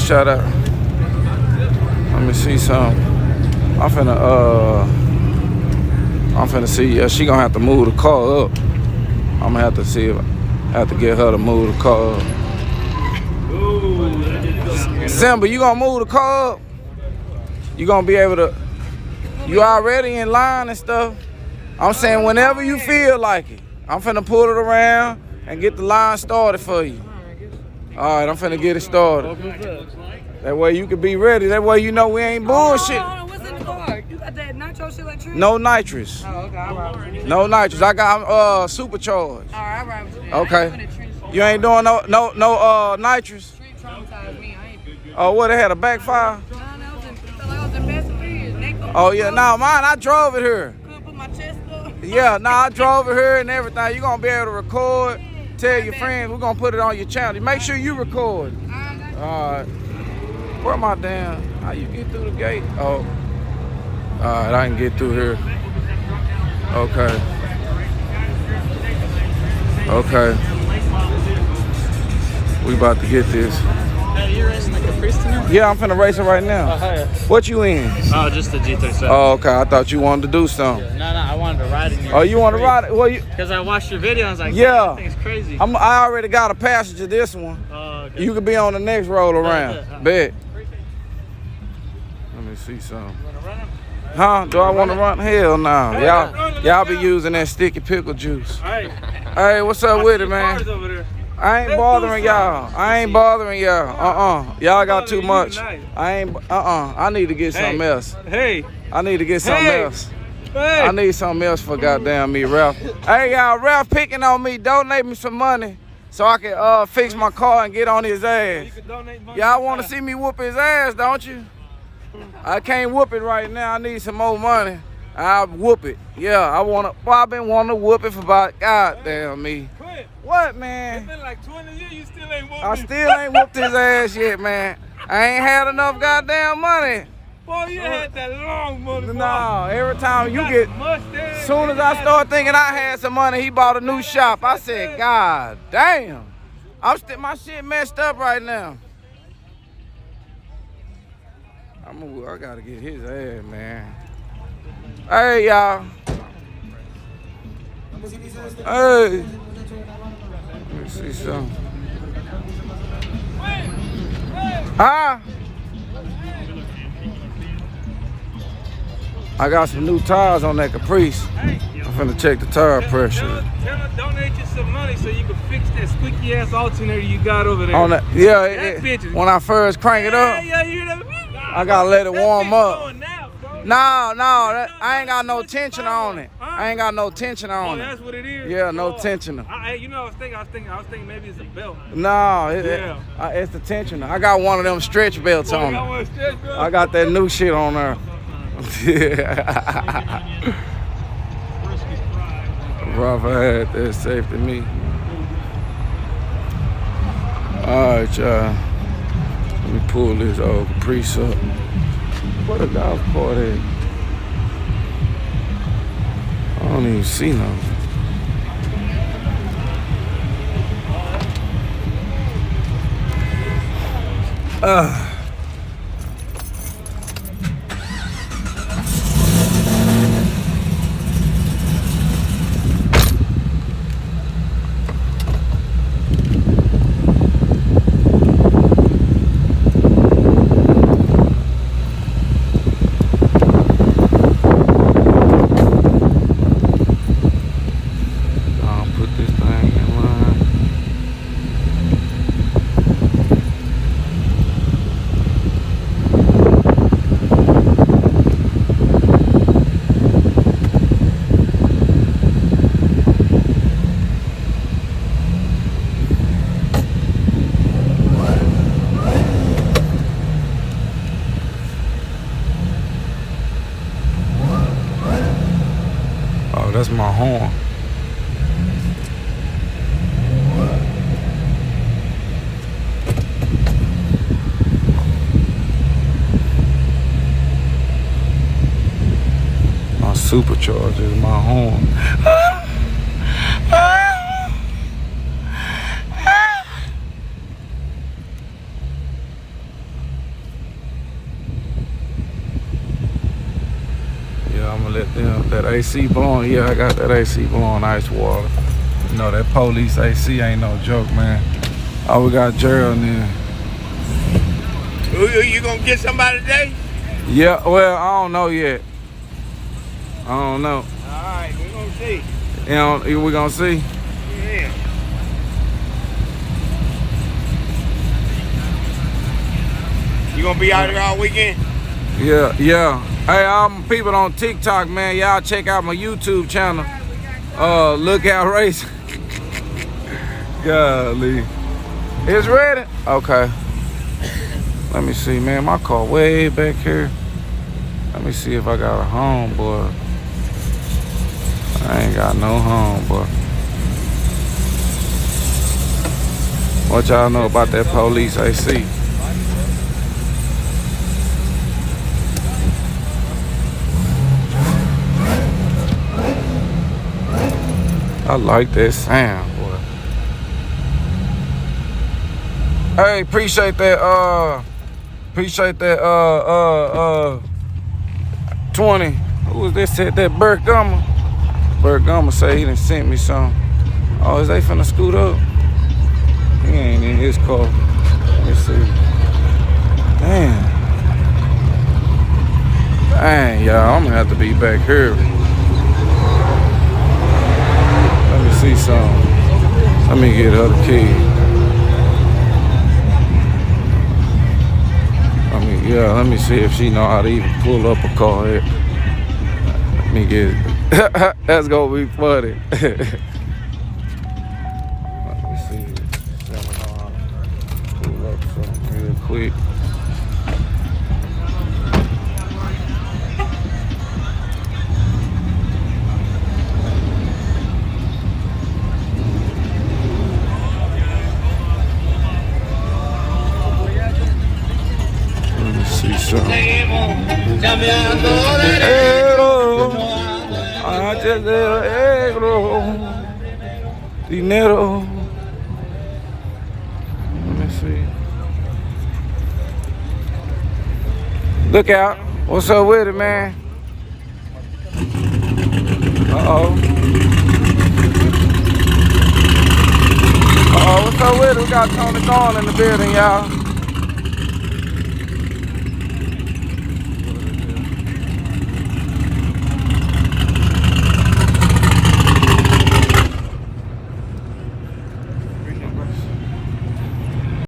shout out. Let me see some. I'm finna see. Yeah, she gonna have to move the car up. I'm gonna have to see if I have to get her to move the car up. Simba, you gonna move the car up? You gonna be able to? You already in line and stuff? I'm saying whenever you feel like it. I'm finna pull it around and get the line started for you. All right, I'm finna get it started. That way you can be ready. That way you know we ain't bullshit. What's in the car? You got that nitro shit like tree? No nitrous. Oh, okay, all right. No nitrous. I got supercharged. All right, all right. Okay. You ain't doing no nitrous? Street traumatized me. I ain't. Oh, what, they had a backfire? No, I was in Baton Rouge. Oh, yeah, nah, mine, I drove it here. Couldn't put my chest up. Yeah, nah, I drove it here and everything. You're going to be able to record, tell your friends, we're going to put it on your channel. Make sure you record. All right. Where my damn, how you get through the gate? Oh, all right, I can get through here. Okay. Okay. We about to get this. Hey, you racing the Caprice tonight? Yeah, I'm finna race it right now. Oh, yeah. What you in? Oh, just the G37. Oh, okay. I thought you wanted to do something. Yeah, no, I wanted to ride in here. Oh, you want to ride it? Well, you. Because I watched your video and I was like, yeah, that thing's crazy. I already got a passenger this one. Oh, okay. You could be on the next roll around. Bet. Let me see something. You want to run him? Huh? Do I want to run? Hell no. Y'all be using that sticky pickle juice. Hey. Hey, what's up with it, man? I ain't bothering y'all. I ain't bothering y'all. Y'all got too much. I need to get something else. Hey. I need to get something else. Hey. I need something else for goddamn me, Ralph. Hey, y'all, Ralph picking on me. Donate me some money so I can fix my car and get on his ass. Y'all want to see me whoop his ass, don't you? I can't whoop it right now. I need some more money. I'll whoop it. Yeah, I've been wanting to whoop it for about goddamn me. What, man? It's been like 20 years, you still ain't whooped I still ain't whooped his ass yet, man. I ain't had enough goddamn money. Boy, you had that long money, boy. No, every time you get, soon as I start thinking I had some money, he bought a new shop. I said, God damn. My shit messed up right now. I gotta get his ass, man. Hey, y'all. Hey. Let me see something. Huh? I got some new tires on that Caprice. I'm finna check the tire pressure. Tell her donate you some money so you can fix that squeaky ass alternator you got over there. On that, yeah, when I first crank it up, I gotta let it warm up. No, I ain't got no tension on it. I ain't got no tension on it. Oh, that's what it is? Yeah, no tensioner. You know, I was thinking maybe it's a belt. No, it's the tensioner. I got one of them stretch belts on it. I got that new shit on there. Rafa had that safe to me. All right, y'all. Let me pull this old Caprice up. What a golf cart is. I don't even see nothing. That's my horn. My supercharger is my horn. that AC blowing. Yeah, I got that AC blowing ice water. You know, that police AC ain't no joke, man. Oh, we got Gerald in. You gonna get somebody today? Yeah, well, I don't know yet. I don't know. Alright, we're gonna see. You know, we gonna see. Yeah. You gonna be out here all weekend? Yeah, yeah. Hey, all my people on TikTok, man, y'all check out my YouTube channel. Lookout Racing. Golly. It's ready? Okay. Let me see, man. My car way back here. Let me see if I got a home, boy. I ain't got no home, boy. What y'all know about that police AC? I like that sound, boy. Hey, appreciate that 20. Who was this? Said that Burt Gummer. Burt Gummer say he done sent me some. Oh, is they finna scoot up? He ain't in his car. Let me see. Damn. Dang, y'all, I'm gonna have to be back here. Let me see some. Let me get other keys. Yeah, let me see if she know how to even pull up a car here. Let me get it. That's gonna be funny. Let me see if she know how to pull up something real quick. Dinero. Let me see. Look out. What's up with it, man? Uh-oh. Uh-oh, what's up with it? We got Tony Dawn in the building, y'all.